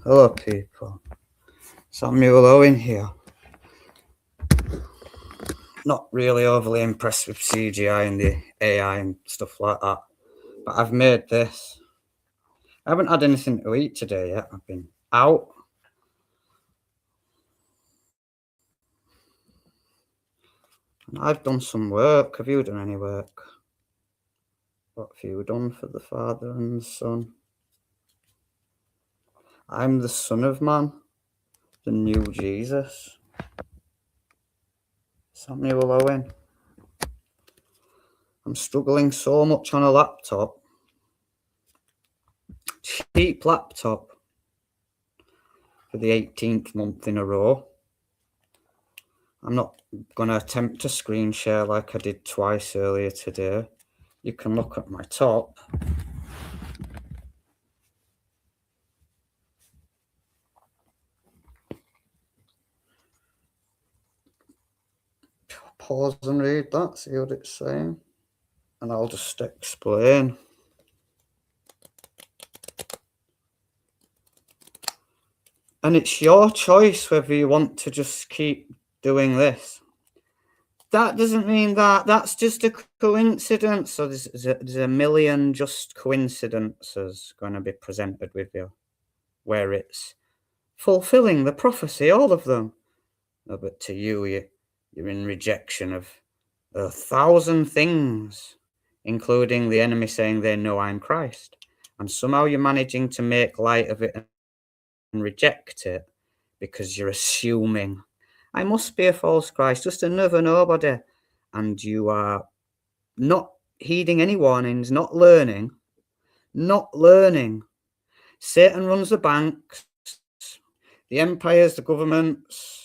Hello people, Samuel Owen here. Not really overly impressed with CGI and the AI and stuff like that, but I've made this. I haven't had anything to eat today yet. I've been out. And I've done some work. Have you done any work? What have you done for the Father and the Son? I'm the Son of Man, the new Jesus. Samuel Owen. I'm struggling so much on a laptop. Cheap laptop for the 18th month in a row. I'm not going to attempt to screen share like I did twice earlier today. You can look at my top. Pause and read that, see what it's saying. And I'll just explain. And it's your choice whether you want to just keep doing this. That doesn't mean that. That's just a coincidence. So there's a million just coincidences going to be presented with you, where it's fulfilling the prophecy, all of them. No, but to you, you're in rejection of 1,000 things, including the enemy saying they know I'm Christ. And somehow you're managing to make light of it and reject it because you're assuming I must be a false Christ, just another nobody. And you are not heeding any warnings, not learning. Satan runs the banks, the empires, the governments,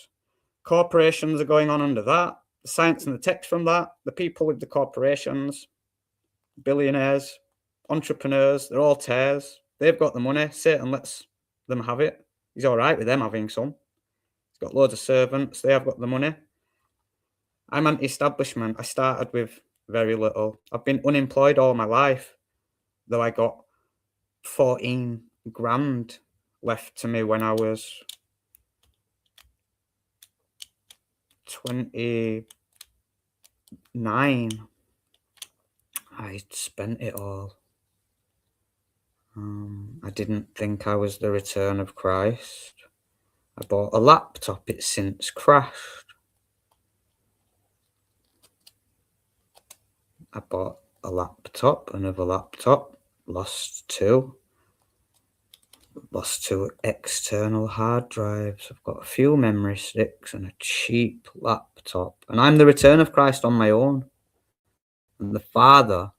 corporations are going on under that. The science and the tech from that, the people with the corporations, billionaires, entrepreneurs, they're all tares. They've got the money. Satan lets them have it. He's all right with them having some. He's got loads of servants. They have got the money. I'm anti-establishment. I started with very little. I've been unemployed all my life, though I got 14 grand left to me when I was 29. I spent it all. I didn't think I was the return of Christ. I bought a laptop. It's since crashed. I bought a laptop, another laptop, lost two external hard drives. I've got a few memory sticks and a cheap laptop. And I'm the return of Christ on my own. And the Father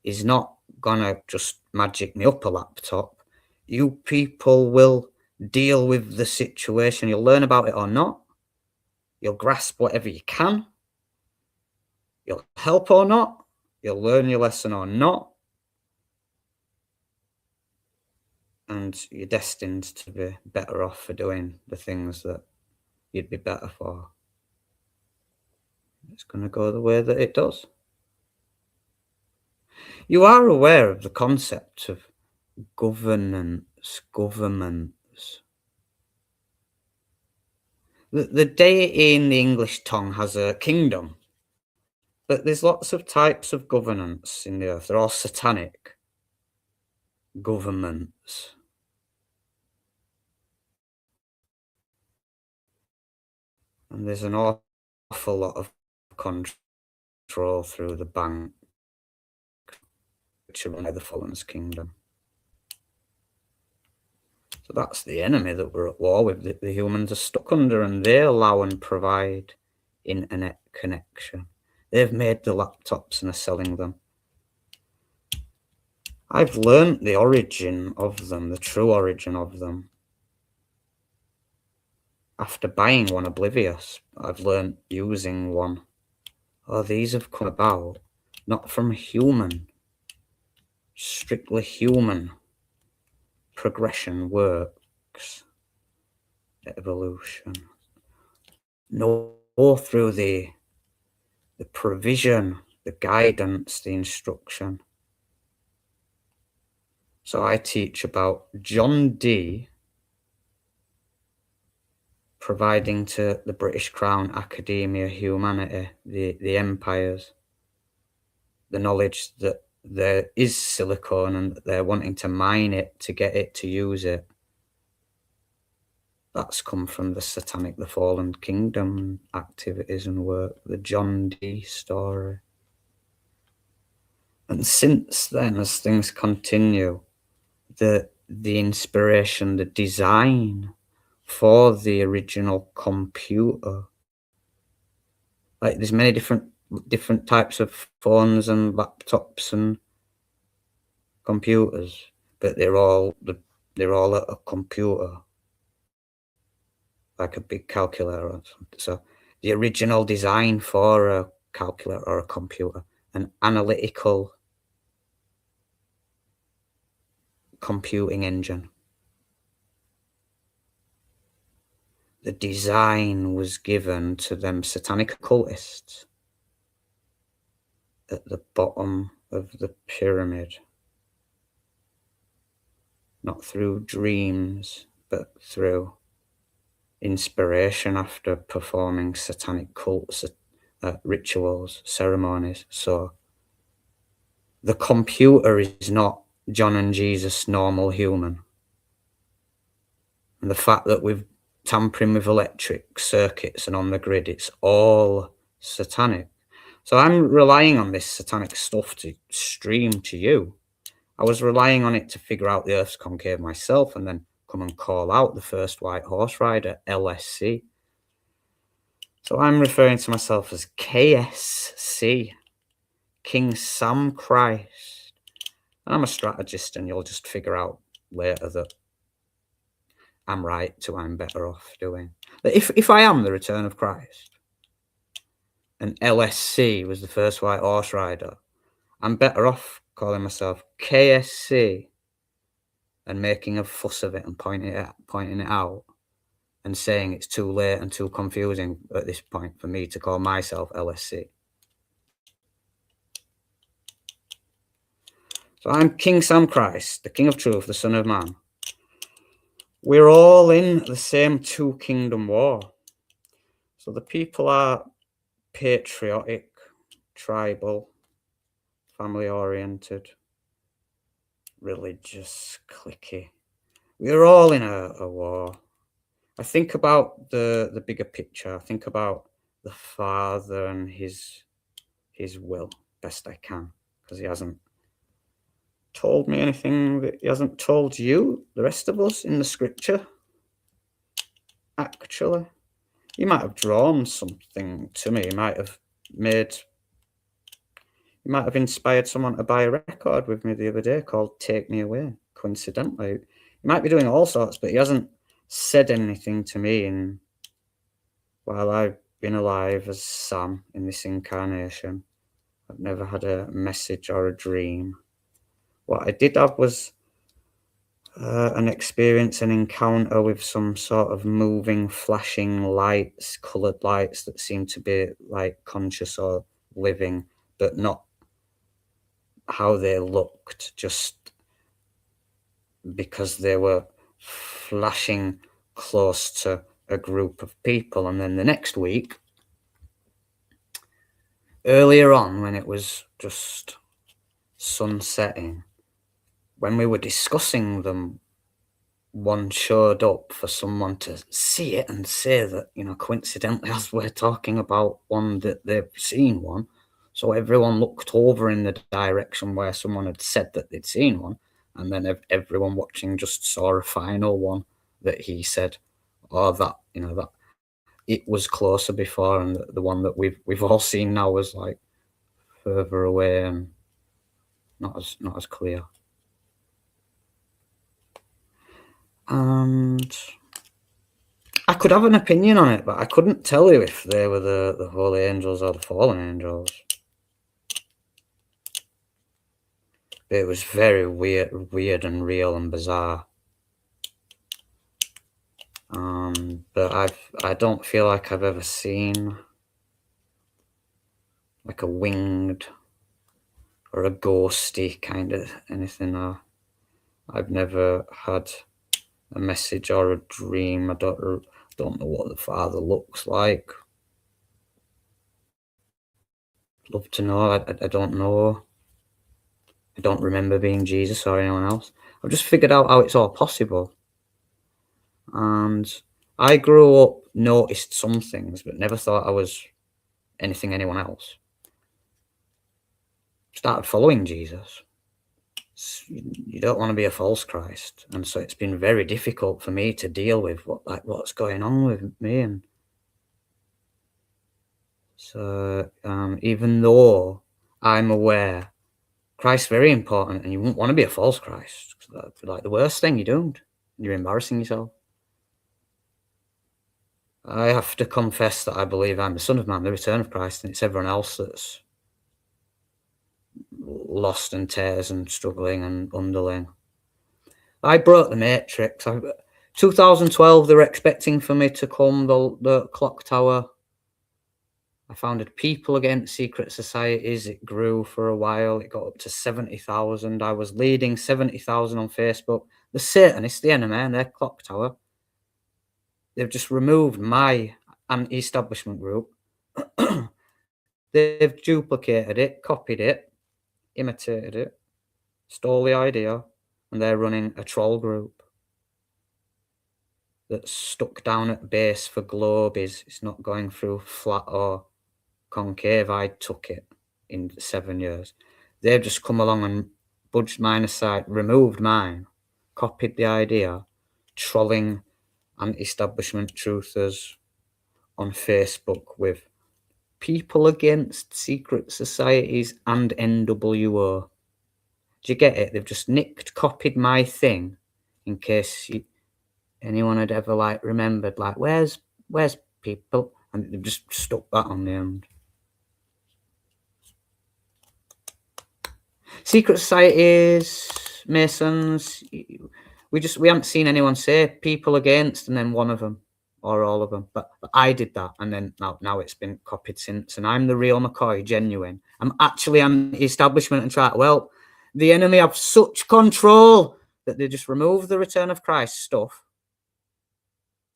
is not gonna just magic me up a laptop. You people will deal with the situation. You'll learn about it or not. You'll grasp whatever you can. You'll help or not. You'll learn your lesson or not. And you're destined to be better off for doing the things that you'd be better for. It's going to go the way that it does. You are aware of the concept of governments. The deity in the English tongue has a kingdom, but there's lots of types of governance in the earth. They're all satanic governments. And there's an awful lot of control through the bank, which are run by the fallen's kingdom. So that's the enemy that we're at war with, that the humans are stuck under, and they allow and provide internet connection. They've made the laptops and are selling them. I've learnt the origin of them, the true origin of them. After buying one oblivious, I've learnt using one. Oh, these have come about not from human, strictly human progression works, evolution. No, through the provision, the guidance, the instruction. So I teach about John Dee providing to the British Crown, academia, humanity, the empires, the knowledge that there is silicon and that they're wanting to mine it to get it to use it. That's come from the Satanic, the Fallen Kingdom activities and work, the John Dee story. And since then, as things continue, the inspiration, the design for the original computer, like there's many different types of phones and laptops and computers, but they're all a computer, like a big calculator or something. So the original design for a calculator or a computer, an analytical computing engine. The design was given to them satanic occultists at the bottom of the pyramid. Not through dreams, but through inspiration after performing satanic cults, rituals, ceremonies. So the computer is not John and Jesus, normal human. And the fact that we're tampering with electric circuits and on the grid, it's all satanic. So I'm relying on this satanic stuff to stream to you. I was relying on it to figure out the Earth's concave myself and then come and call out the first white horse rider, LSC. So I'm referring to myself as KSC, King Sam Christ. And I'm a strategist, and you'll just figure out later that I'm right to I'm better off doing. But if I am the return of Christ, and LSC was the first white horse rider, I'm better off calling myself KSC and making a fuss of it and pointing it out and saying it's too late and too confusing at this point for me to call myself LSC. So I'm King Sam Christ, the King of Truth, the Son of Man. We're all in the same two-kingdom war. So the people are patriotic, tribal, family-oriented, religious, cliquey. We're all in a war. I think about the bigger picture. I think about the Father and his will best I can, because he hasn't told me anything that he hasn't told you, the rest of us, in the scripture. Actually, he might have drawn something to me. He might have inspired someone to buy a record with me the other day called Take Me Away, coincidentally. He might be doing all sorts, but he hasn't said anything to me while I've been alive as Sam in this incarnation. I've never had a message or a dream. What I did have was an experience, an encounter with some sort of moving, flashing lights, coloured lights that seem to be like conscious or living, but not how they looked, just because they were flashing close to a group of people. And then the next week, earlier on, when it was just sun setting, when we were discussing them, one showed up for someone to see it and say that, coincidentally, as we're talking about one, that they've seen one. So everyone looked over in the direction where someone had said that they'd seen one. And then everyone watching just saw a final one that he said, that it was closer before, and the one that we've all seen now was like further away and not as clear. And I could have an opinion on it, but I couldn't tell you if they were the holy angels or the fallen angels. But it was very weird and real and bizarre. But I don't feel like I've ever seen like a winged or a ghosty kind of anything. I've never had a message or a dream. Don't know what the Father looks like. Love to know. I don't know. I don't remember being Jesus or anyone else. I've just figured out how it's all possible. And I grew up, noticed some things, but never thought I was anyone else. Started following Jesus. You don't want to be a false Christ, and so it's been very difficult for me to deal with what's going on with me. And so even though I'm aware Christ's very important, and you wouldn't want to be a false Christ, that's like the worst thing. You don't. You're embarrassing yourself. I have to confess that I believe I'm the Son of Man, the return of Christ, and it's everyone else that's lost and tears and struggling and underling. I broke the matrix. 2012, they were expecting for me to come, the clock tower. I founded People Against Secret Societies. It grew for a while. It got up to 70,000. I was leading 70,000 on Facebook. The Satanists, the enemy, and their clock tower, they've just removed my anti-establishment group. They've duplicated it, copied it, imitated it, stole the idea, and they're running a troll group that's stuck down at base for globe. It's not going through flat or concave. I took it in 7 years. They've just come along and budged mine aside, removed mine, copied the idea, trolling anti-establishment truthers on Facebook with People Against Secret Societies and NWO. Do you get it? They've just copied my thing in case anyone had ever remembered where's People, and they've just stuck that on the end. Secret societies, Masons, we haven't seen anyone say People Against and then one of them or all of them, but I did that, and then now it's been copied since, and I'm the real McCoy, genuine. I'm actually anti-establishment and try. Well, the enemy have such control that they just remove the Return of Christ stuff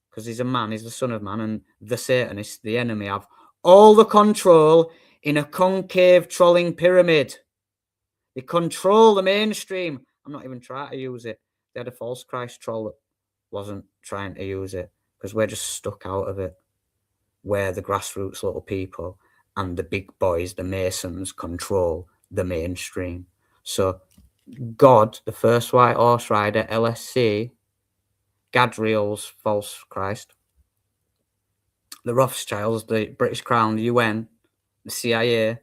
because he's a man, he's the Son of Man, and the Satanists, the enemy, have all the control in a concave trolling pyramid. They control the mainstream. I'm not even trying to use it. They had a false Christ troll that wasn't trying to use it because we're just stuck out of it. Where the grassroots little people and the big boys, the Masons, control the mainstream. So God, the first white horse rider, LSC, Gadriel's false Christ, the Rothschilds, the British Crown, the UN, the CIA,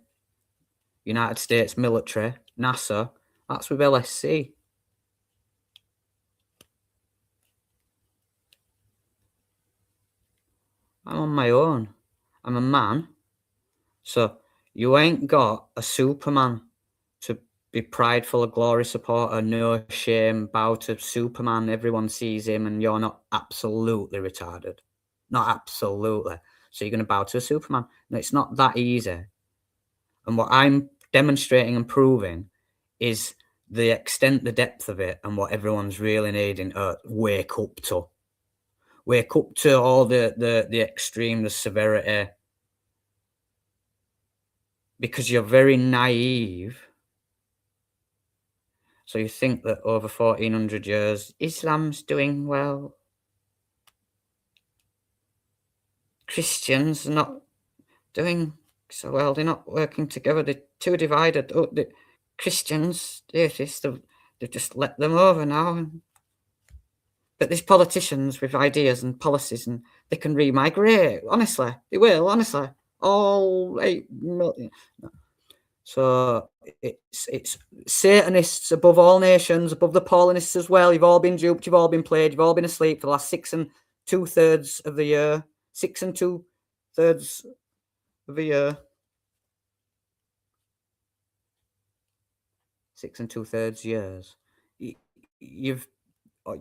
United States military, NASA, that's with LSC. I'm on my own. I'm a man. So you ain't got a Superman to be prideful, a glory supporter, no shame, bow to Superman. Everyone sees him and you're not absolutely retarded. Not absolutely. So you're going to bow to a Superman. No, it's not that easy. And what I'm demonstrating and proving is the extent, the depth of it, and what everyone's really needing to wake up to. Wake up to all the extreme, the severity. Because you're very naive. So you think that over 1400 years, Islam's doing well. Christians are not doing so well. They're not working together. They're too divided. The Christians, atheists, they've just let them over now. But there's politicians with ideas and policies, and they can remigrate. Honestly, they will. Honestly, all 8 million. So it's Satanists above all nations, above the Paulinists as well. You've all been duped. You've all been played. You've all been asleep for the last 6 2/3 of the year. 6 2/3 of the year. 6 2/3 years.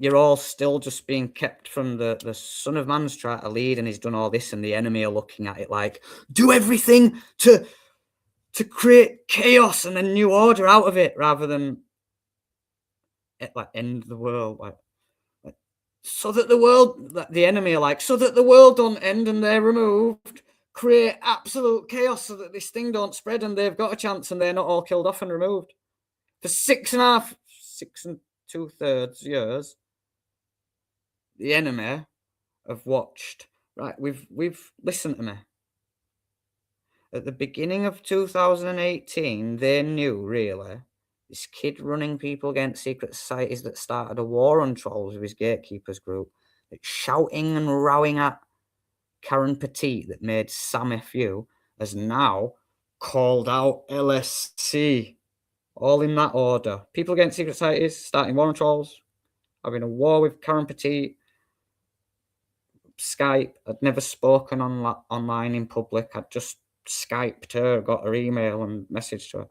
You're all still just being kept from the Son of Man's trying to lead, and he's done all this, and the enemy are looking at it like, do everything to create chaos and a new order out of it, rather than end the world. so that the enemy are like, so that the world don't end and they're removed, create absolute chaos so that this thing don't spread and they've got a chance and they're not all killed off and removed. For 6 2/3 years, the enemy have watched. Right, we've listened to me. At the beginning of 2018, they knew, really, this kid running people against secret societies that started a war on trolls with his gatekeepers group, that shouting and rowing at Karen Petit that made Sam FU, has now called out LSC. All in that order. People against secret societies, starting war on trolls, having a war with Karen Petit, Skype. I'd never spoken online in public. I'd just Skyped her, got her email and messaged her.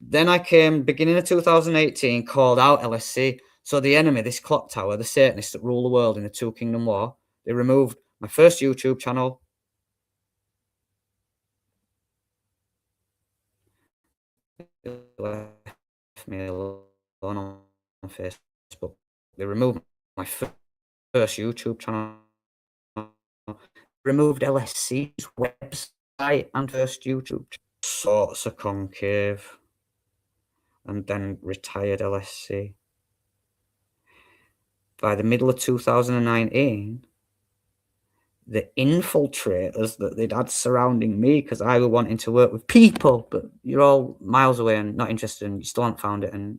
Then I came, beginning of 2018, called out LSC. So the enemy, this clock tower, the Satanists that rule the world in the Two Kingdom War, they removed my first YouTube channel. They left me alone on Facebook. They removed my first YouTube channel. Removed LSC's website and first YouTube sorts of concave, and then retired LSC. By the middle of 2019, the infiltrators that they'd had surrounding me, because I were wanting to work with people, but you're all miles away and not interested, and you still haven't found it, and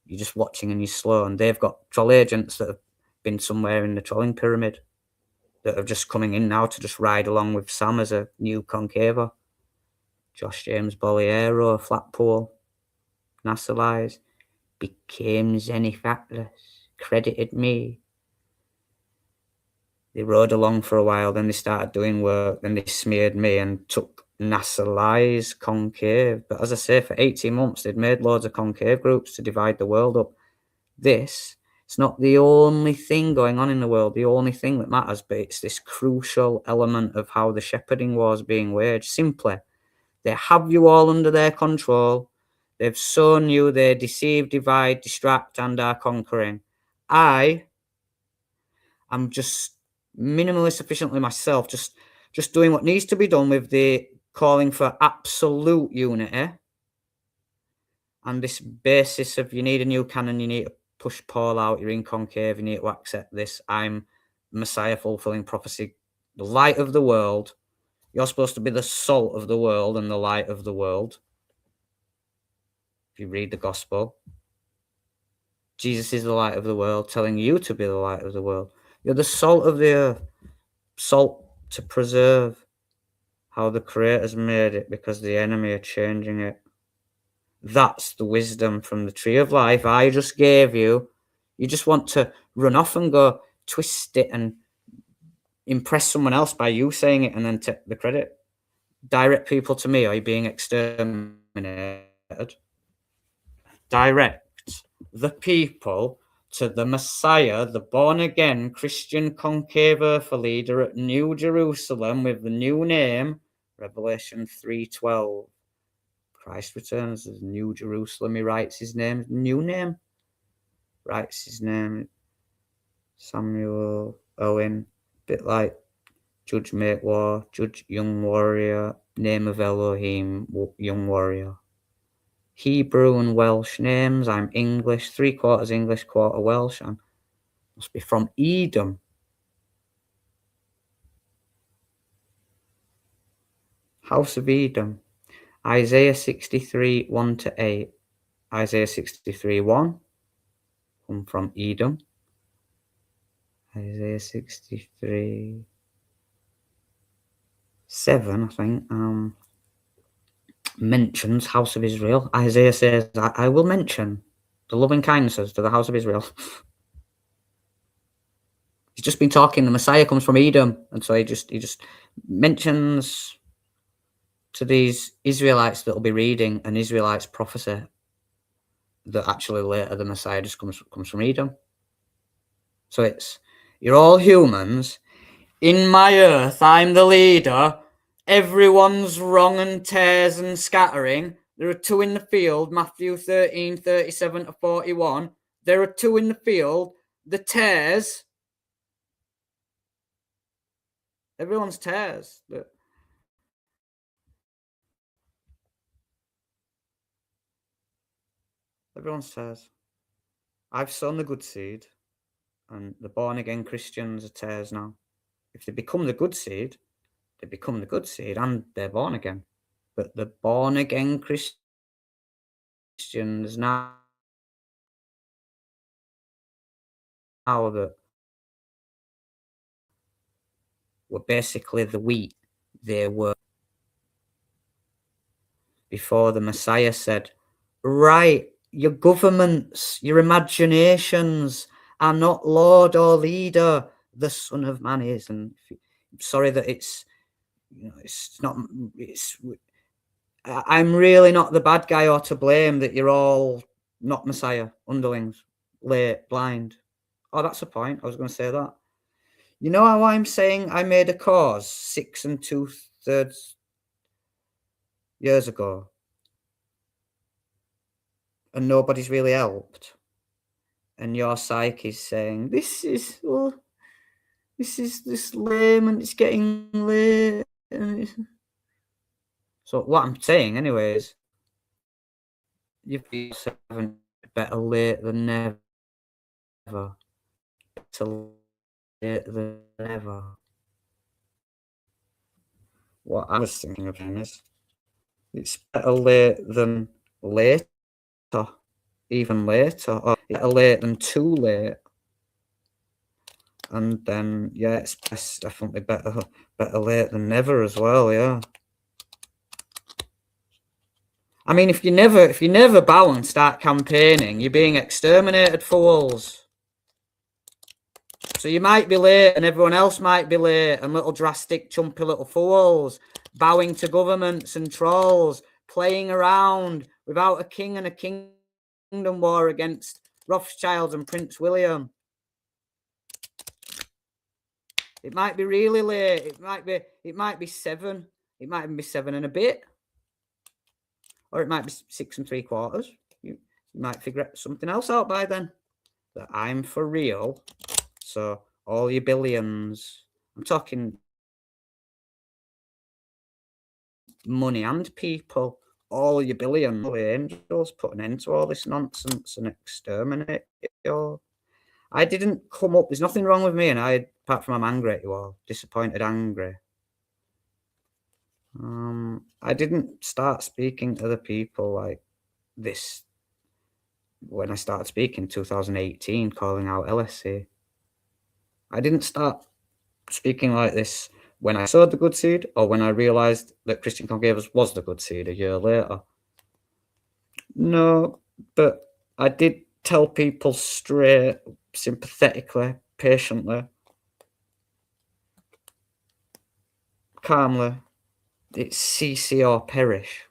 you're just watching and you're slow, and they've got troll agents that have been somewhere in the trolling pyramid that are just coming in now to just ride along with Sam as a new concaver. Josh James Bolliero, Flatpool, NASA Lies, became Zenifactless, credited me. They rode along for a while, then they started doing work, then they smeared me and took NASA Lies concave. But as I say, for 18 months, they'd made loads of concave groups to divide the world up. It's not the only thing going on in the world, the only thing that matters, but it's this crucial element of how the shepherding war is being waged. Simply, they have you all under their control. They've shown you they deceive, divide, distract, and are conquering. I am just minimally sufficiently myself, just doing what needs to be done with the calling for absolute unity and this basis of you need a new canon, you need to push Paul out, you're in concave, you need to accept this. I'm Messiah fulfilling prophecy, the light of the world. You're supposed to be the salt of the world and the light of the world. If you read the gospel, Jesus is the light of the world, telling you to be the light of the world. You're the salt of the earth, salt to preserve how the Creator's made it, because the enemy are changing it. That's the wisdom from the tree of life I just gave you. You just want to run off and go twist it and impress someone else by you saying it and then take the credit. Direct people to me, or you're being exterminated. Direct the people to the Messiah, the born-again Christian concave earth leader at New Jerusalem with the new name, Revelation 3:12. Christ returns as New Jerusalem. He writes his name, new name. Writes his name, Samuel Owen, bit like Judge Make War, Judge Young Warrior, name of Elohim, Young Warrior. Hebrew and Welsh names. I'm English, 3/4 English, 1/4 Welsh. I must be from Edom. House of Edom. Isaiah 63, 1-8. Isaiah 63, 1. Come from Edom. Isaiah 63, 7, I think, mentions House of Israel. Isaiah says, I will mention the loving kindnesses to the House of Israel. He's just been talking, the Messiah comes from Edom, and so he just mentions to these Israelites that will be reading an Israelite's prophecy that actually later the Messiah just comes from Edom. So it's, you're all humans. In my earth, I'm the leader. Everyone's wrong and tares and scattering. There are two in the field, Matthew 13, 37-41. There are two in the field. The tares Everyone's tares. Everyone's tares. I've sown the good seed, and the born-again Christians are tares now. If they become the good seed, they become the good seed, and they're born again. But the born-again Christians now that were basically the wheat, they were before the Messiah said, right, your governments, your imaginations are not Lord or leader, the Son of Man is. And sorry that it's, it's not, I'm really not the bad guy or to blame that you're all not Messiah, underlings, late, blind. Oh, that's a point. I was going to say that. You know how I'm saying I made a cause 6 2/3 years ago and nobody's really helped? And your psyche is saying, this is this lame and it's getting late. So what I'm saying, anyways, you feel 7 better late than never. Better late than never. What I was thinking of is, it's better late than later, even later, or better late than too late. And then, yeah, it's definitely better late than never as well, yeah. I mean, if you never bow and start campaigning, you're being exterminated, fools. So you might be late and everyone else might be late, and little drastic, chumpy little fools bowing to governments and trolls, playing around without a king and a kingdom war against Rothschild and Prince William. It might be really late. It might be 7. It might even be 7 and a bit. Or it might be 6 3/4. You might figure something else out by then. That I'm for real. So all your billions, I'm talking money and people, all your billions, all the angels, put an end to all this nonsense and exterminate you all. I didn't come up, there's nothing wrong with me, and apart from I'm angry at you all, disappointed, angry. I didn't start speaking to the people like this when I started speaking in 2018, calling out LSC. I didn't start speaking like this when I sowed the good seed or when I realised that Christian Concavers was the good seed a year later. No, but I did tell people straight, sympathetically, patiently, calmly, it's CC or perish,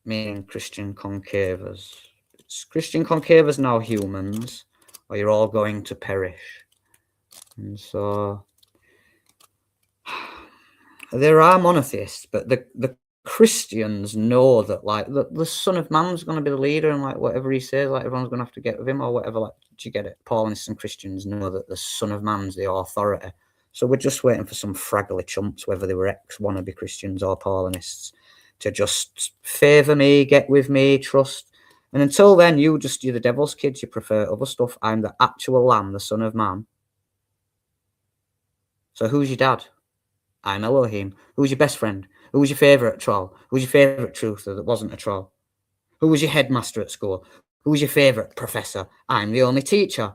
meaning Christian Concavers. It's Christian Concavers now humans, or you're all going to perish. And so there are monotheists, but the Christians know that like the Son of Man's going to be the leader, and like whatever he says, like everyone's going to have to get with him or whatever. Like, do you get it? Paulinists and Christians know that the Son of Man's the authority. So we're just waiting for some fraggly chumps, whether they were ex-wannabe Christians or Paulinists, to just favour me, get with me, trust. And until then, you're the devil's kids. You prefer other stuff. I'm the actual Lamb, the Son of Man. So who's your dad? I'm Elohim. Who's your best friend? Who was your favourite troll? Who was your favourite truther that wasn't a troll? Who was your headmaster at school? Who was your favourite professor? I'm the only teacher.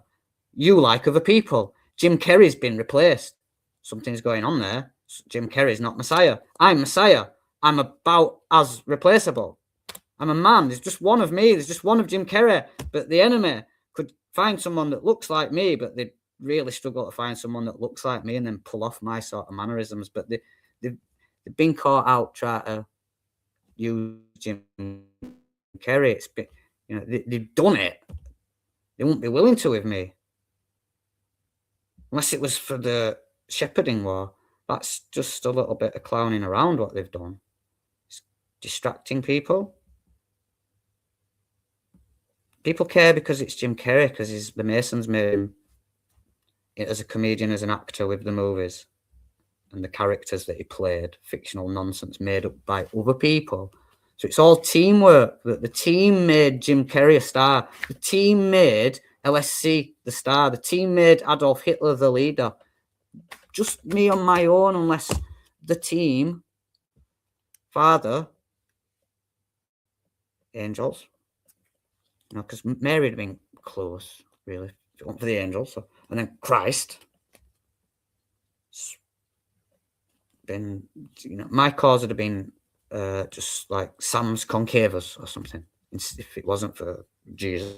You like other people. Jim Carrey's been replaced. Something's going on there. Jim Carrey's not Messiah. I'm Messiah. I'm about as replaceable. I'm a man. There's just one of me. There's just one of Jim Carrey. But the enemy could find someone that looks like me, but they really struggle to find someone that looks like me and then pull off my sort of mannerisms. But they've been caught out trying to use Jim Carrey. It's been, they've done it. They won't be willing to with me. Unless it was for the shepherding war. That's just a little bit of clowning around what they've done. It's distracting people. People care because it's Jim Carrey, because the Masons made him as a comedian, as an actor with the movies. and the characters that he played, fictional nonsense made up by other people. So it's all teamwork. That the team made Jim Carrey a star. The team made LSC the star. The team made Adolf Hitler the leader. Just me on my own, unless the team, Father, angels, because Mary had been close, really, if you want for the angels. So, and then Christ, been, my cause would have been just like Sam's Concavers or something, if it wasn't for Jesus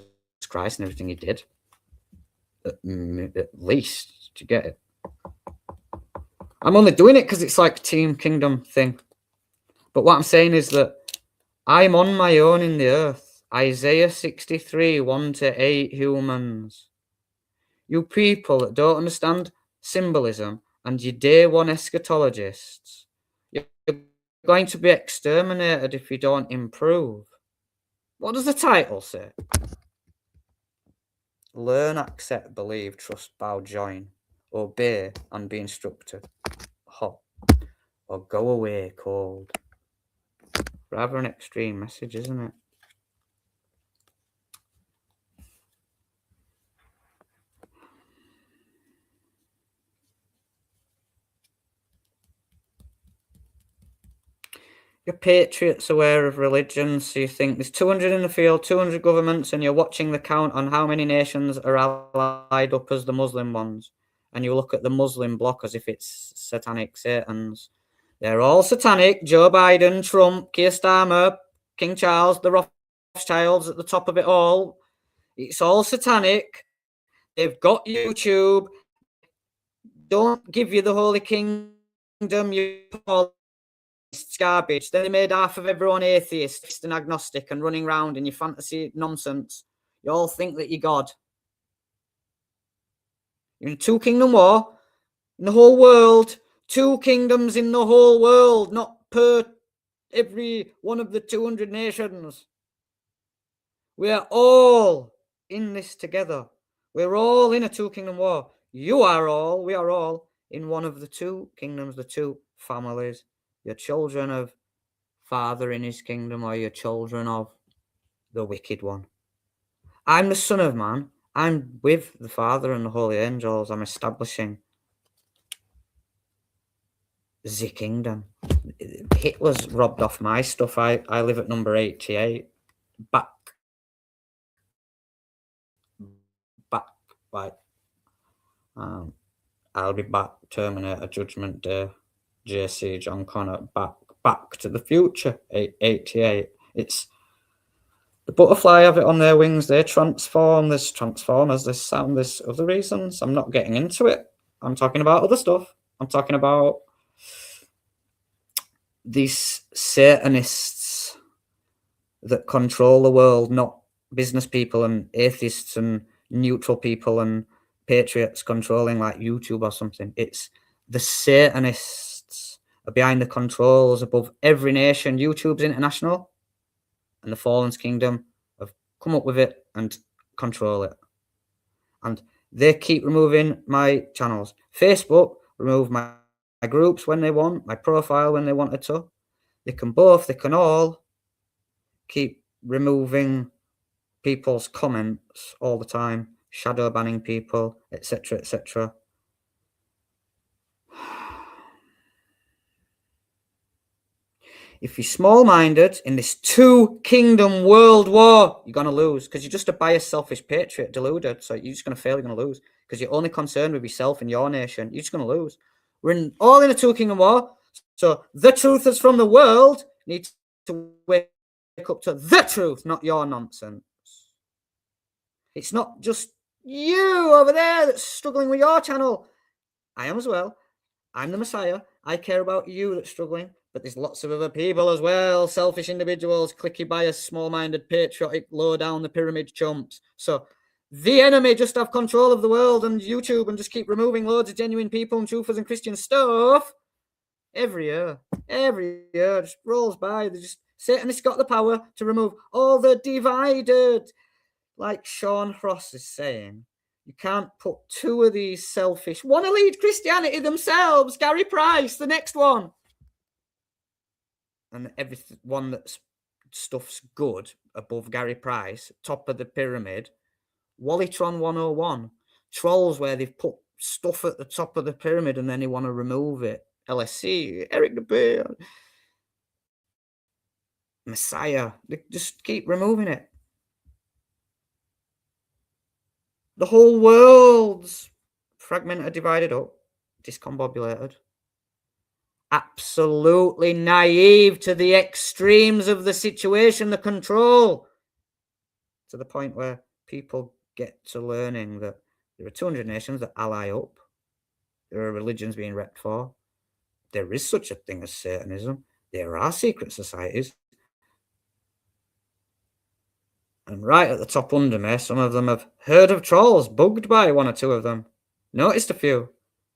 Christ and everything he did. At least to get it. I'm only doing it because it's like a Team Kingdom thing. But what I'm saying is that I'm on my own in the earth. Isaiah 63, 1-8 humans. You people that don't understand symbolism and you day one eschatologists, you're going to be exterminated if you don't improve. What does the title say? Learn, accept, believe, trust, bow, join, obey, and be instructed. Hot. Or go away cold. Rather an extreme message, isn't it? You're patriots aware of religion, so you think there's 200 in the field, 200 governments, and you're watching the count on how many nations are allied up as the Muslim ones. And you look at the Muslim bloc as if it's satanic Satans. They're all satanic. Joe Biden, Trump, Keir Starmer, King Charles, the Rothschilds at the top of it all. It's all satanic. They've got YouTube. Don't give you the Holy Kingdom. You it's garbage. Then they made half of everyone atheist and agnostic and running around in your fantasy nonsense. You all think that you're God. You're in a two-kingdom war in the whole world. 2 kingdoms in the whole world, not per every one of the 200 nations. We are all in this together. We're all in a 2-kingdom war. We are all in one of the 2 kingdoms, the 2 families. You're children of Father in his kingdom, or you're children of the wicked one. I'm the Son of Man. I'm with the Father and the holy angels. I'm establishing the kingdom. Hitler's robbed off my stuff. I live at number 88. Back. Like, I'll be back. Terminator, Judgment Day, JC, John Connor. Back to the Future. 88. It's the butterfly have it on their wings. They transform. There's Transformers. There's sound. There's other reasons. I'm not getting into it. I'm talking about other stuff. I'm talking about these Satanists that control the world, not business people and atheists and neutral people and patriots controlling like YouTube or something. It's the Satanists are behind the controls above every nation. YouTube's international, and the Fallen's kingdom have come up with it and control it. And they keep removing my channels. Facebook remove my groups when they want, my profile when they wanted to. They can all keep removing people's comments all the time, shadow banning people, etc., etc. If you're small-minded in this 2-kingdom world war, you're going to lose, because you're just a biased, selfish patriot, deluded. So you're just going to fail, you're going to lose, because you're only concerned with yourself and your nation. You're just going to lose. We're all in a 2-kingdom war. So the truthers from the world need to wake up to the truth, not your nonsense. It's not just you over there that's struggling with your channel. I am as well. I'm the Messiah. I care about you that's struggling. But there's lots of other people as well. Selfish individuals, clicky bias, small-minded, patriotic, low down the pyramid chumps. So the enemy just have control of the world and YouTube and just keep removing loads of genuine people and truthers and Christian stuff every year. Every year just rolls by. Satan's got the power to remove all the divided. Like Sean Frost is saying, You can't put two of these selfish, want to lead Christianity themselves, Gary Price, the next one. And everyone that's stuff's good above Gary Price, top of the pyramid, Wallytron 101, trolls where they've put stuff at the top of the pyramid and then they want to remove it. LSC, Eric the Bear, Messiah, they just keep removing it. The whole world's fragmented, divided up, discombobulated. Absolutely naive to the extremes of the situation, the control, to the point where people get to learning that there are 200 nations that ally up. There are religions being repped for. There is such a thing as Satanism. There are secret societies. And right at the top under me, some of them have heard of trolls, bugged by one or two of them, noticed a few,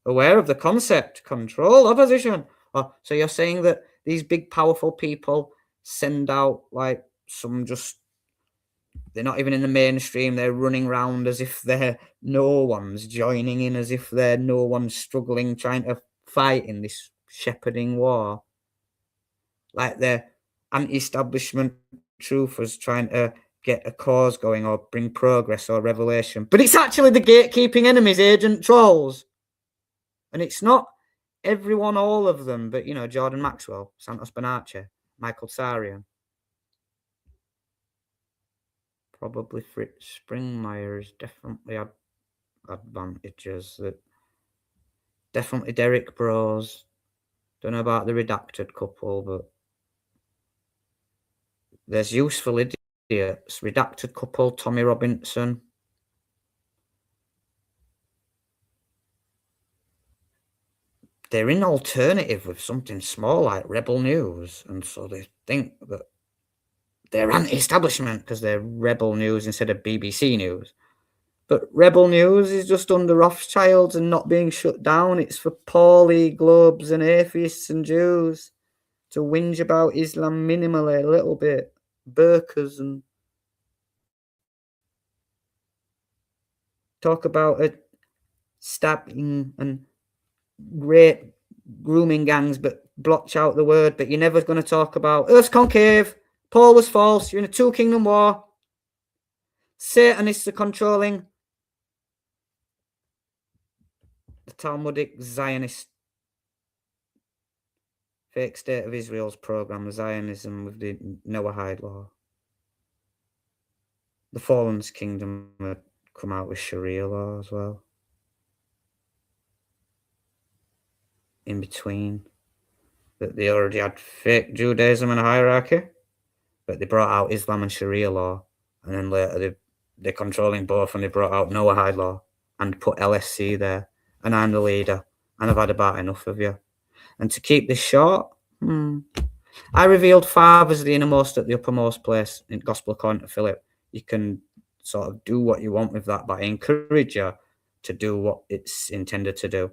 aware of the concept, control, opposition. Oh, so you're saying that these big, powerful people send out like some just, they're not even in the mainstream, they're running around as if they're no one's joining in, as if they're no one's struggling, trying to fight in this shepherding war. Like they're anti-establishment truthers trying to get a cause going or bring progress or revelation. But it's actually the gatekeeping enemies, agent trolls. And it's not everyone, all of them, but, you know, Jordan Maxwell, Santos Bonacci, Michael Tsarian. Probably Fritz Springmeier's definitely had advantages. That definitely Derek Bros. Don't know about the redacted couple, but there's useful idiots. Redacted couple, Tommy Robinson. They're in alternative with something small like Rebel News, and so they think that they're anti-establishment because they're Rebel News instead of BBC News. But Rebel News is just under Rothschilds and not being shut down. It's for poorly globes and atheists and Jews to whinge about Islam minimally, a little bit, burqas, and talk about it, stabbing and rape, grooming gangs, but blotch out the word. But you're never going to talk about Earth's concave, Paul was false, you're in a two-kingdom war, Satanists are controlling the Talmudic Zionist fake state of Israel's program, Zionism with the Noahide law. The Fallen's kingdom had come out with Sharia law as well. In between, that they already had fake Judaism and a hierarchy, but they brought out Islam and Sharia law, and then later they're controlling both, and they brought out Noahide law and put LSC there, and I'm the leader, and I've had about enough of you. And to keep this short, I revealed fathers the innermost at the uppermost place in Gospel according to Philip. You can sort of do what you want with that, but I encourage you to do what it's intended to do.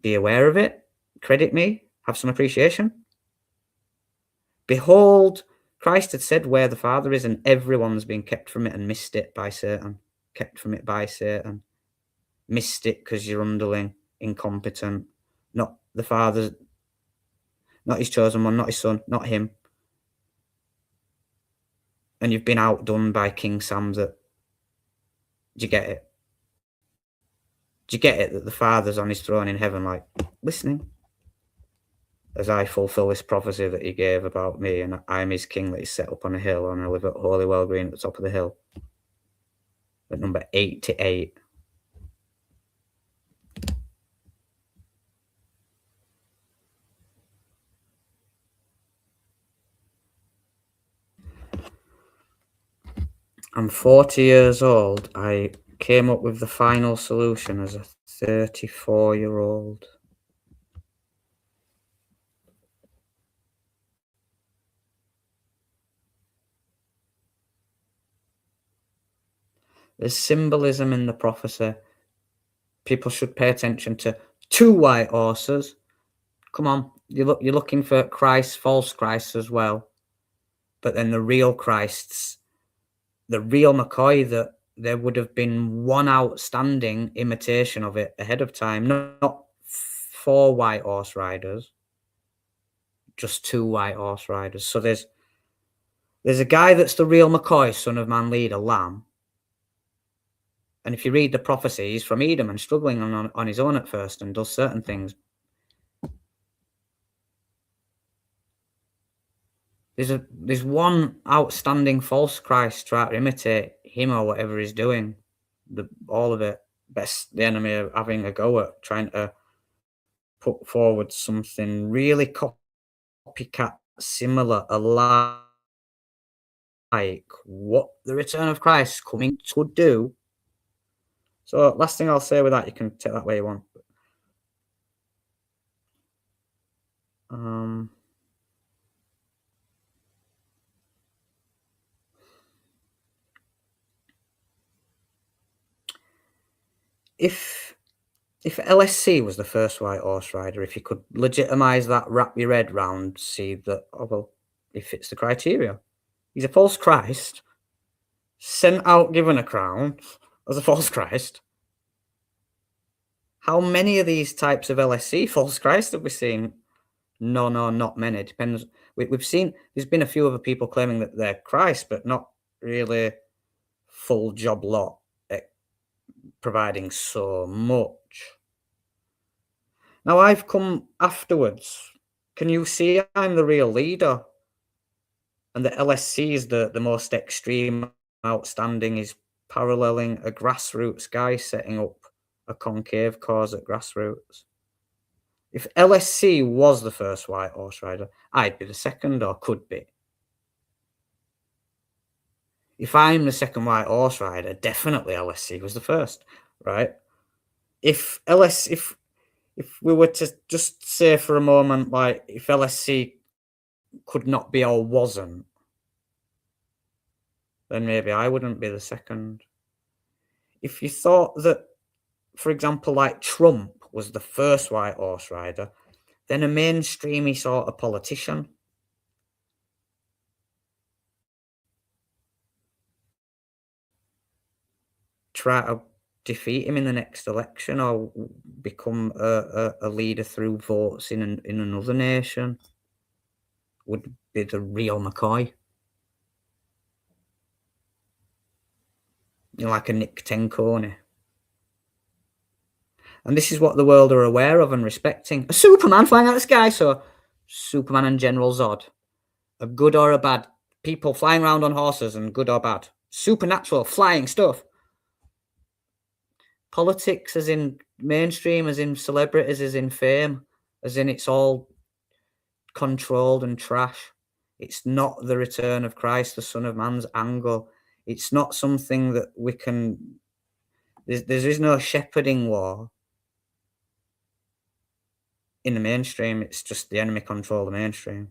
Be aware of it, credit me, have some appreciation. Behold, Christ had said where the Father is, and everyone's been kept from it and missed it by Satan. Kept from it by Satan. Missed it because you're underling, incompetent, not the Father, not his chosen one, not his son, not him. And you've been outdone by King Sam. That, do you get it? Do you get it that the Father's on his throne in heaven, like, listening? As I fulfill this prophecy that he gave about me, and I am his king that is set up on a hill, and I live at Holywell Green at the top of the hill. At number 88. I'm 40 years old. I came up with the final solution as a 34-year-old. There's symbolism in the prophecy. People should pay attention to two white horses. Come on, you're looking for Christ, false Christ as well. But then the real Christs, the real McCoy that there would have been one outstanding imitation of it ahead of time, not 4 white horse riders, just 2 white horse riders. So there's a guy that's the real McCoy, son of man, leader, lamb. And if you read the prophecy, he's from Edom and struggling on his own at first and does certain things. There's one outstanding false Christ trying to imitate him or whatever he's doing. All of it. Best the enemy are having a go at trying to put forward something really copycat similar, alike what the return of Christ coming could do. So last thing I'll say with that, you can take that way you want. If LSC was the first white horse rider, if you could legitimise that, wrap your head round, see that, oh well, he fits the criteria. He's a false Christ, sent out, given a crown as a false Christ. How many of these types of LSC false Christ have we seen? No, not many. Depends. We've seen, there's been a few other people claiming that they're Christ, but not really full job lot, providing so much. Now I've come afterwards. Can you see I'm the real leader? And the LSC is the most extreme, outstanding, is paralleling a grassroots guy setting up a concave cause at grassroots. If LSC was the first white horse rider, I'd be the second, or could be. If I'm the second white horse rider, definitely LSC was the first, right? If we were to just say for a moment, like, if LSC could not be or wasn't, then maybe I wouldn't be the second. If you thought that, for example, like Trump was the first white horse rider, then a mainstreamy sort of politician try to defeat him in the next election or become a leader through votes in another nation would be the real McCoy. You know, like a Nick Tencone. And this is what the world are aware of and respecting. A Superman flying out of the sky, so Superman and General Zod. A good or a bad. People flying around on horses and good or bad. Supernatural, flying stuff. Politics as in mainstream, as in celebrities, as in fame, as in it's all controlled and trash. It's not the return of Christ, the Son of Man's angle. It's not something that we can... There is no shepherding war in the mainstream. It's just the enemy control the mainstream.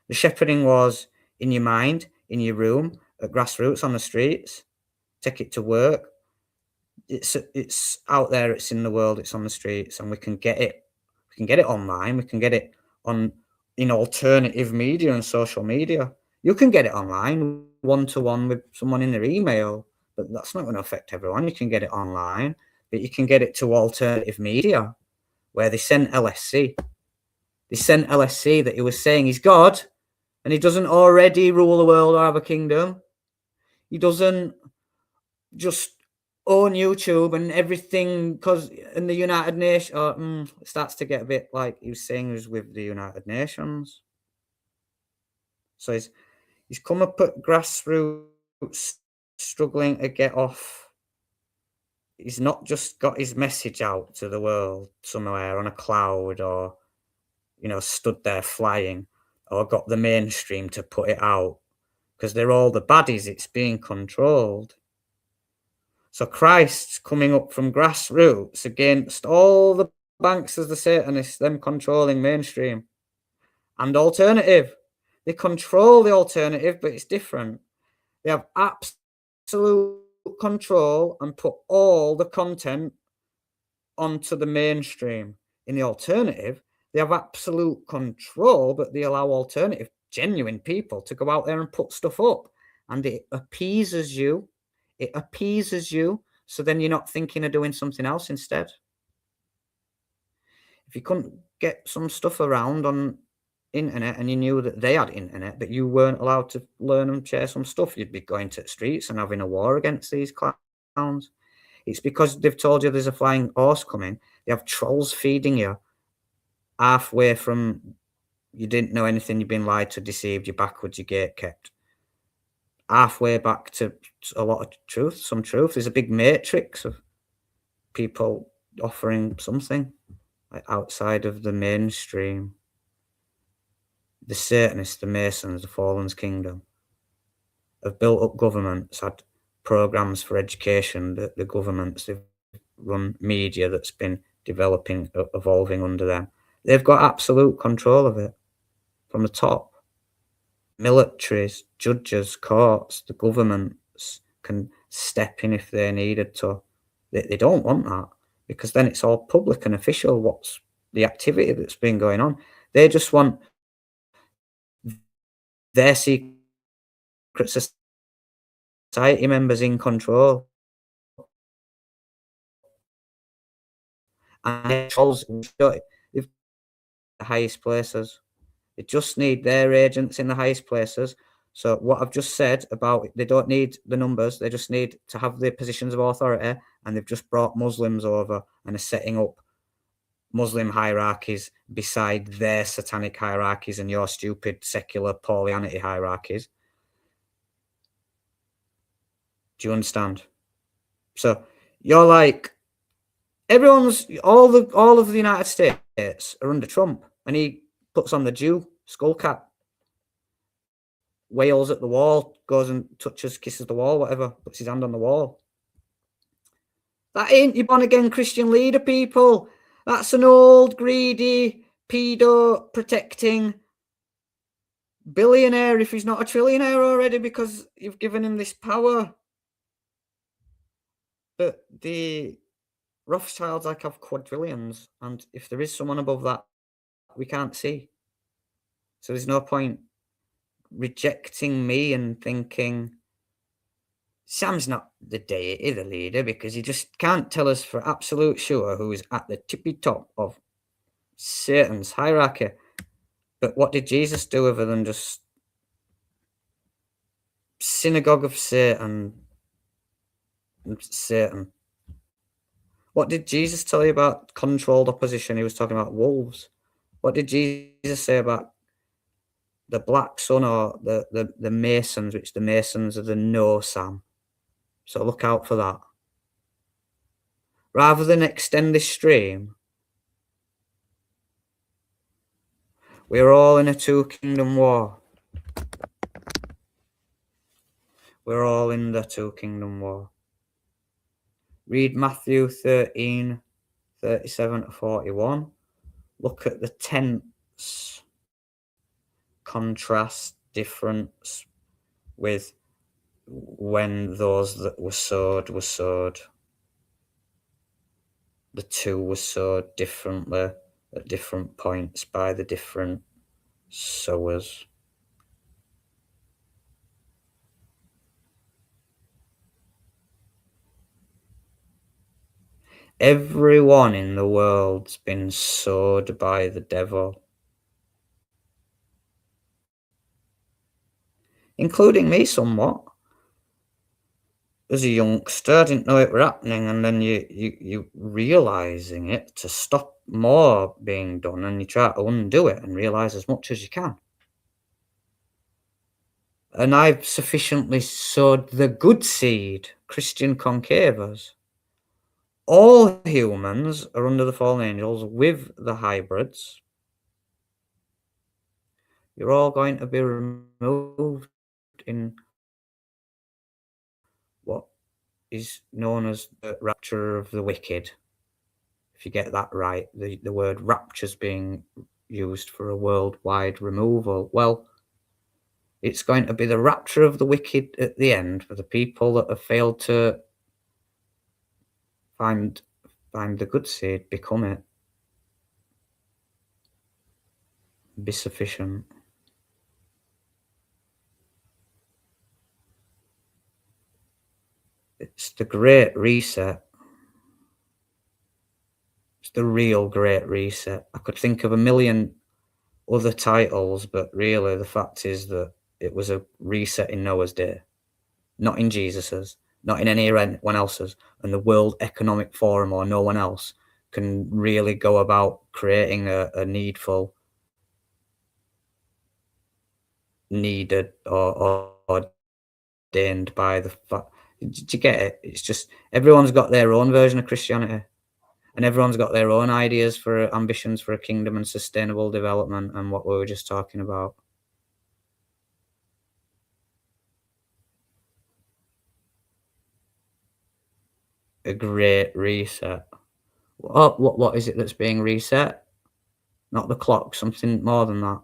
The shepherding war's in your mind, in your room, at grassroots, on the streets. Take it to work. It's out there, it's in the world, it's on the streets, and we can get it. We can get it online. We can get it in alternative media and social media. You can get it online, one-to-one with someone in their email, but that's not going to affect everyone. You can get it online, but you can get it to alternative media, where they sent LSC. They sent LSC that he was saying he's God, and he doesn't already rule the world or have a kingdom. He doesn't just own YouTube and everything, because in the United Nations, it starts to get a bit like he was saying he was with the United Nations. So he's come up at grassroots, struggling to get off. He's not just got his message out to the world somewhere on a cloud, or, you know, stood there flying, or got the mainstream to put it out, because they're all the baddies. It's being controlled. So Christ's coming up from grassroots against all the banks as the Satanists, them controlling mainstream and alternative. They control the alternative, but it's different. They have absolute control and put all the content onto the mainstream. In the alternative, they have absolute control, but they allow alternative, genuine people to go out there and put stuff up. And it appeases you. It appeases you, so then you're not thinking of doing something else instead. If you couldn't get some stuff around on internet and you knew that they had internet, but you weren't allowed to learn and share some stuff, you'd be going to the streets and having a war against these clowns. It's because they've told you there's a flying horse coming. They have trolls feeding you halfway from you didn't know anything, you've been lied to, deceived, you're backwards, your gate kept. Halfway back to a lot of truth, some truth. There's a big matrix of people offering something like outside of the mainstream. The Satanists, the Masons, the Fallen's Kingdom have built up governments, had programs for education, the governments, they've run media that's been developing, evolving under them. They've got absolute control of it from the top. Militaries, judges, courts, the governments can step in if they needed to. They don't want that, because then it's all public and official what's the activity that's been going on. They just want their secret society members in control. And trolls, they've the highest places. They just need their agents in the highest places. So what I've just said about they don't need the numbers, they just need to have the positions of authority, and they've just brought Muslims over and are setting up Muslim hierarchies beside their satanic hierarchies and your stupid secular Paulianity hierarchies. Do you understand? So you're like, all of the United States are under Trump, and he puts on the Jew skull cap, wails at the wall, goes and touches, kisses the wall, whatever, puts his hand on the wall. That ain't your born again Christian leader, people. That's an old, greedy, pedo protecting billionaire if he's not a trillionaire already, because you've given him this power. But the Rothschilds like have quadrillions, and if there is someone above that, we can't see. So there's no point rejecting me and thinking Sam's not the deity, the leader, because he just can't tell us for absolute sure who's at the tippy top of Satan's hierarchy. But what did Jesus do other than just synagogue of Satan? Satan. What did Jesus tell you about controlled opposition? He was talking about wolves. What did Jesus say about the black sun or the Masons, which the Masons are the no Sam? So look out for that. Rather than extend this stream, we're all in a two-kingdom war. We're all in the two-kingdom war. Read Matthew 13, 37 to 41. Look at the tense contrast difference with when those that were sowed were sowed. The two were sowed differently at different points by the different sowers. Everyone in the world's been sowed by the devil, including me somewhat. As a youngster, I didn't know it were happening, and then you realising it to stop more being done, and you try to undo it and realise as much as you can. And I've sufficiently sowed the good seed, Christian concavers. All humans are under the fallen angels with the hybrids. You're all going to be removed in what is known as the rapture of the wicked. If you get that right, the word rapture is being used for a worldwide removal. Well, it's going to be the rapture of the wicked at the end for the people that have failed to find the good seed, become it, be sufficient. It's the Great Reset. It's the real Great Reset. I could think of a million other titles, but really the fact is that it was a reset in Noah's day, not in Jesus's, not in anyone else's. And the World Economic Forum or no one else can really go about creating a needful, needed, or ordained by the fact. Did you get it? It's just everyone's got their own version of Christianity, and everyone's got their own ideas for ambitions for a kingdom and sustainable development and what we were just talking about. A great reset. What is it that's being reset? Not the clock, something more than that.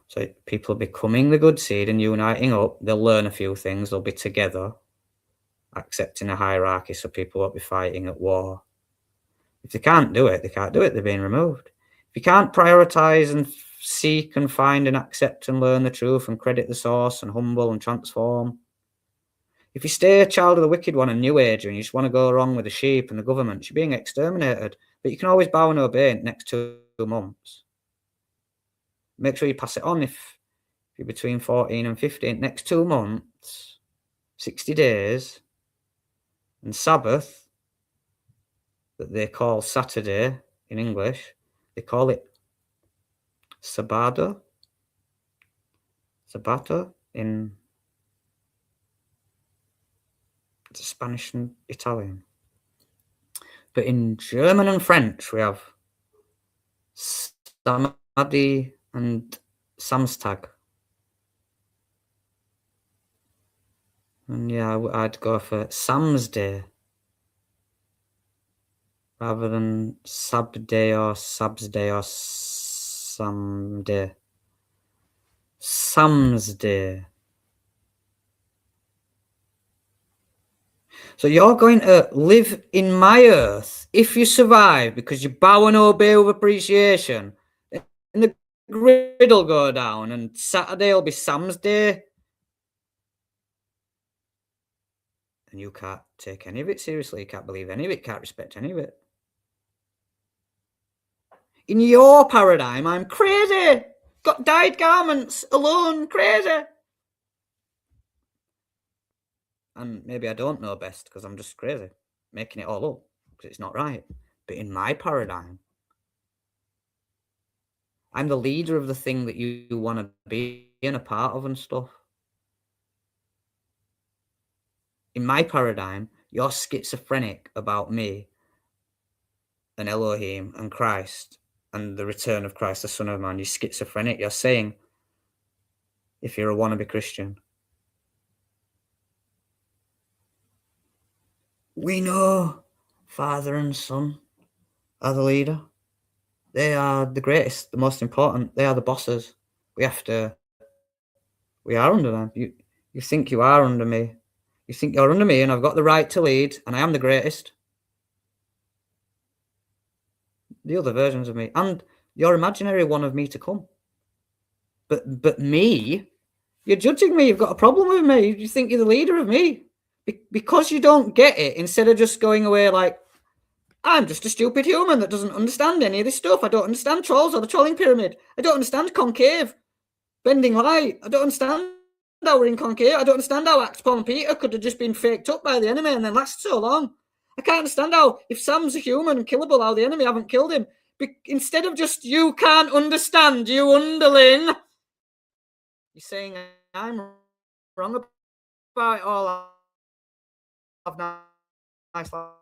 So people are becoming the good seed and uniting up. They'll learn a few things. They'll be together, accepting a hierarchy, so people won't be fighting at war. If they can't do it, they can't do it. They're being removed. If you can't prioritize and seek and find and accept and learn the truth and credit the source and humble and transform, if you stay a child of the wicked one and new age and you just want to go wrong with the sheep and the government, you're being exterminated. But you can always bow and obey in the next 2 months. Make sure you pass it on if you're between 14 and 15. Next 2 months, 60 days, and Sabbath, that they call Saturday in English, they call it Sabado in Spanish and Italian. But in German and French, we have Samadi and Samstag. And yeah, I'd go for Samsday rather than Sabday or Sabsday or Samday. Samsday. So you're going to live in my earth if you survive because you bow and obey with appreciation. And the grid will go down and Saturday will be Sam's day. And you can't take any of it seriously. You can't believe any of it. Can't respect any of it. In your paradigm, I'm crazy. Got dyed garments, alone, crazy. And maybe I don't know best because I'm just crazy, making it all up because it's not right. But in my paradigm, I'm the leader of the thing that you want to be in a part of and stuff. In my paradigm, you're schizophrenic about me and Elohim and Christ and the return of Christ, the Son of Man. You're schizophrenic. You're saying, if you're a wannabe Christian, we know Father and Son are the leader. They are the greatest, the most important. They are the bosses. We are under them. You think you are under me. You think you're under me and I've got the right to lead and I am the greatest. The other versions of me and your imaginary one of me to come. But me, you're judging me. You've got a problem with me. You think you're the leader of me. Because you don't get it, instead of just going away like, I'm just a stupid human that doesn't understand any of this stuff. I don't understand trolls or the trolling pyramid. I don't understand concave, bending light. I don't understand how we're in concave. I don't understand how Axe Paul and Peter could have just been faked up by the enemy and then last so long. I can't understand how, if Sam's a human and killable, how the enemy haven't killed him. Instead of just, you can't understand, you underling, you're saying I'm wrong about it all. Have nice life.